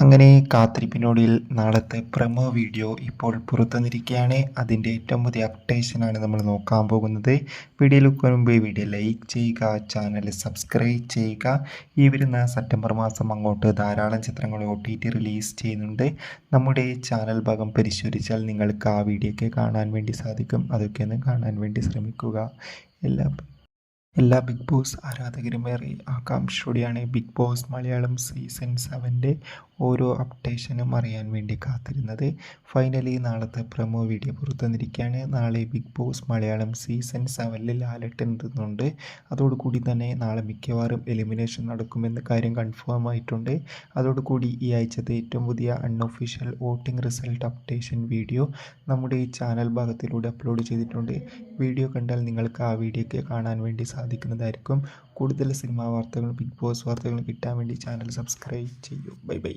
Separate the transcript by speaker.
Speaker 1: അങ്ങനെ കാത്തിരിപ്പിനൊടുവിൽ നാളത്തെ promo video ഇപ്പോൾ പുറത്തുവന്നിരിക്കുകയാണ്. അതിൻ്റെ ഏറ്റവും പുതിയ അപ്ഡേഷനാണ് നമ്മൾ നോക്കാൻ പോകുന്നത്. വീഡിയോയിലേക്ക് മുമ്പ് വീഡിയോ ലൈക്ക് ചെയ്യുക, ചാനൽ സബ്സ്ക്രൈബ് ചെയ്യുക. ഈ വരുന്ന സെപ്റ്റംബർ മാസം അങ്ങോട്ട് ധാരാളം ചിത്രങ്ങൾ OTT റിലീസ് ചെയ്യുന്നുണ്ട്. നമ്മുടെ ചാനൽ ഭാഗം പരിശോധിച്ചാൽ നിങ്ങൾക്ക് ആ വീഡിയോ ഒക്കെ കാണാൻ വേണ്ടി സാധിക്കും. അതൊക്കെ ഒന്ന് കാണാൻ വേണ്ടി ശ്രമിക്കുക. എല്ലാ ബിഗ് ബോസ് ആരാധകരും ഏറെ ആകാംക്ഷയോടെയാണ് ബിഗ് ബോസ് മലയാളം സീസൺ 7 ഓരോ അപ്ഡേഷനും അറിയാൻ വേണ്ടി കാത്തിരുന്നത്. ഫൈനലി നാളത്തെ പ്രൊമോ വീഡിയോ പുറത്തുവന്നിരിക്കുകയാണ്. നാളെ Bigg Boss Malayalam season 7 Lalettan എത്തുന്നുണ്ട്. അതോടുകൂടി തന്നെ നാളെ മിക്കവാറും എലിമിനേഷൻ നടക്കുമെന്ന കാര്യം കൺഫേം ആയിട്ടുണ്ട്. അതോടുകൂടി ഈ ആഴ്ചത്തെ ഏറ്റവും പുതിയ unofficial voting result updation video നമ്മുടെ ഈ ചാനൽ ഭാഗത്തിലൂടെ അപ്ലോഡ് ചെയ്തിട്ടുണ്ട്. വീഡിയോ കണ്ടാൽ നിങ്ങൾക്ക് ആ വീഡിയോ ഒക്കെ കാണാൻ വേണ്ടി സാധിക്കുന്നതായിരിക്കും. കൂടുതൽ സിനിമാ വാർത്തകളും ബിഗ് ബോസ് വാർത്തകളും കിട്ടാൻ വേണ്ടി ചാനൽ സബ്സ്ക്രൈബ് ചെയ്യൂ. Bye bye.